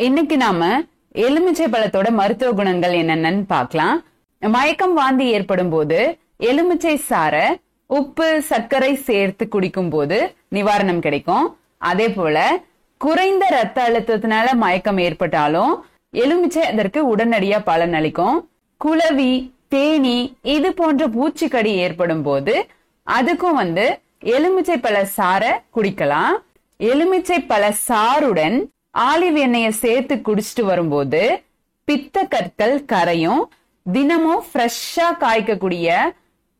இன்னைக்கு நாம எலுமிச்சை பழத்தோட மருத்துவ குணங்கள் என்னென்னு பார்க்கலாம். மயக்கம் வாந்தி ஏற்படும் போது எலுமிச்சை சாற உப்பு சர்க்கரை சேர்த்து குடிக்கும் போது நிவாரணம் கிடைக்கும். அதே போல குறைந்த ரத்த அழுத்தத்தினால மயக்கம் ஏற்பட்டாலும் எலுமிச்சை அதற்கு உடனடியா பலன் அளிக்கும். குளவி, தேனி இது போன்ற பூச்சிக்கடி ஏற்படும் போது அதுக்கும் எலுமிச்சை பழ சாற குடிக்கலாம். எலுமிச்சை பழ சாறுடன் ஆலிவ் எண்ணெயை சேர்த்து குடிச்சிட்டு வரும்போது பித்த கற்கள் கரையும். தினமும் ஃப்ரெஷ்ஷா காய்க்கக்கூடிய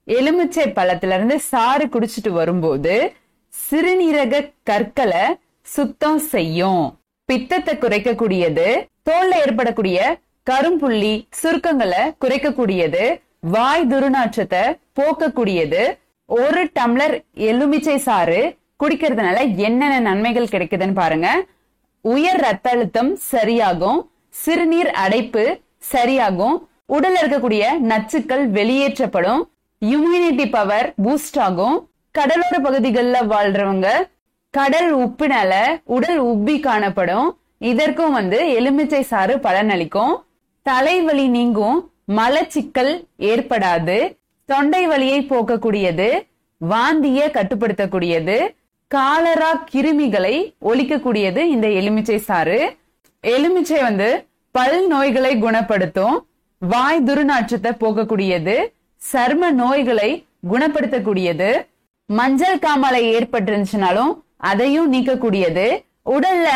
எலுமிச்சை பழத்துல இருந்து சாறு குடிச்சிட்டு வரும்போது சிறுநீரக கற்களை சுத்தம் செய்யும். பித்தத்தை குறைக்கக்கூடியது, தோல்ல ஏற்படக்கூடிய கரும்புள்ளி சுருக்கங்களை குறைக்கக்கூடியது, வாய் துர்நாற்றத்தை போக்கக்கூடியது. ஒரு டம்ளர் எலுமிச்சை சாறு குடிக்கிறதுனால என்னென்ன நன்மைகள் கிடைக்குதுன்னு பாருங்க. உயர் ரத்த அழுத்தம் சரியாகும், சிறுநீர் அடைப்பு சரியாகும், உடல்ல இருக்கக்கூடிய நச்சுக்கள் வெளியேற்றப்படும், இம்யூனிட்டி பவர் பூஸ்ட் ஆகும். கடலோர பகுதிகளில் வாழ்றவங்க கடல் உப்பினால உடல் உப்பி காணப்படும். இதற்கும் எலுமிச்சை சாறு பலனளிக்கும். தலைவலி நீங்கும், மலச்சிக்கல் ஏற்படாது, தொண்டை வலியை போக்கக்கூடியது, வாந்திய கட்டுப்படுத்தக்கூடியது, காலரா கிருமிகளை ஒழிக்கக்கூடியது இந்த எலுமிச்சை சாறு. எலுமிச்சை பல் நோய்களை குணப்படுத்தும், வாய் துர்நாற்றத்தை போக்கக்கூடியது, சர்ம நோய்களை குணப்படுத்தக்கூடியது, மஞ்சள் காமாலை ஏற்பட்டுருந்துச்சுனாலும் அதையும் நீக்கக்கூடியது. உடல்ல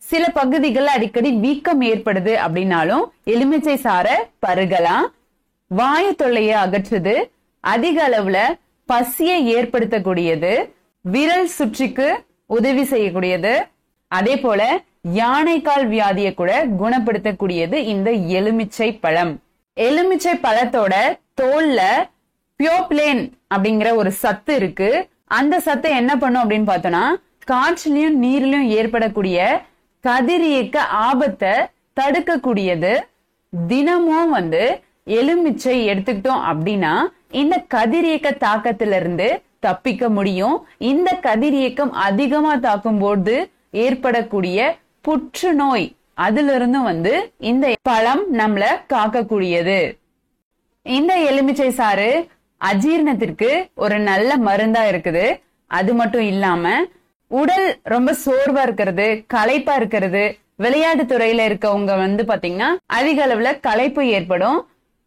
சில பகுதிகள் அடிக்கடி வீக்கம் ஏற்படுது அப்படின்னாலும் எலுமிச்சை சாற பருகலாம். வாயு தொல்லையை அகற்றுது, அதிக அளவுல பசியை ஏற்படுத்தக்கூடியது, விரல் சுற்றிக்கு உதவி செய்யக்கூடியது. அதே போல யானைக்கால் வியாதியை கூட குணப்படுத்தக்கூடியது இந்த எலுமிச்சை பழம். எலுமிச்சை பழத்தோட தோல்ல பியோப்ளேன் அப்படிங்கிற ஒரு சத்து இருக்கு. அந்த சத்து என்ன பண்ணும் அப்படின்னு பார்த்தோம்னா, காற்றிலையும் நீரிலும் ஏற்படக்கூடிய கதிரியக்க ஆபத்தை தடுக்கக்கூடியது. தினமும் எலுமிச்சை எடுத்துக்கிட்டோம் அப்படின்னா இந்த கதிரியக்க தாக்கத்திலிருந்து தப்பிக்க முடியும். இந்த கதிரியக்கம் அதிகமா தாக்கும் போது ஏற்படக்கூடிய புற்றுநோய் அதிலிருந்து இந்த பழம் நம்மள காக்கக்கூடியது. இந்த எலுமிச்சை சாறு அஜீரணத்திற்கு ஒரு நல்ல மருந்தா இருக்குது. அது மட்டும் இல்லாம உடல் ரொம்ப சோர்வா இருக்கிறது, களைப்பா இருக்கிறது, விளையாட்டு துறையில இருக்கவங்க பாத்தீங்கன்னா அதிக அளவுல களைப்பு ஏற்படும்.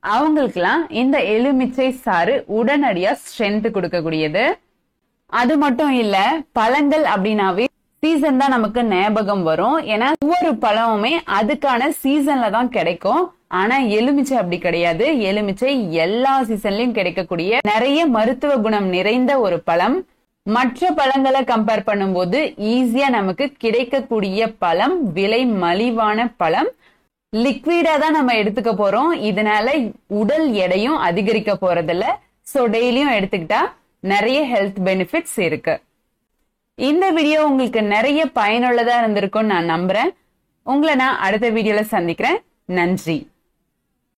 அவங்களுக்கெல்லாம் இந்த எலுமிச்சை சாறு உடனடியா ஸ்ட்ரென்த் கொடுக்கக்கூடியது. அது மட்டும் இல்ல, பழங்கள் அப்படின்னாவே சீசன் தான் நமக்கு ஞாபகம் வரும். ஏன்னா ஒவ்வொரு பழமுமே அதுக்கான சீசன்ல தான் கிடைக்கும். ஆனா எலுமிச்சை அப்படி கிடையாது. எலுமிச்சை எல்லா சீசன்லயும் கிடைக்கக்கூடிய நிறைய மருத்துவ குணம் நிறைந்த ஒரு பழம். மற்ற பழங்களை கம்பேர் பண்ணும்போது ஈஸியா நமக்கு கிடைக்கக்கூடிய பழம், விலை மலிவான பழம், லிக்விடா தான் நம்ம எடுத்துக்க போறோம். இதனால உடல் எடையும் அதிகரிக்க போறதில்ல. சோ டெய்லியும் எடுத்துக்கிட்டா நிறைய ஹெல்த் பெனிஃபிட்ஸ் இருக்கு. இந்த வீடியோ உங்களுக்கு நிறைய பயனுள்ளதா இருந்திருக்கும்னு நான் நம்புறேன். உங்களை நான் அடுத்த வீடியோல சந்திக்கிறேன். நன்றி.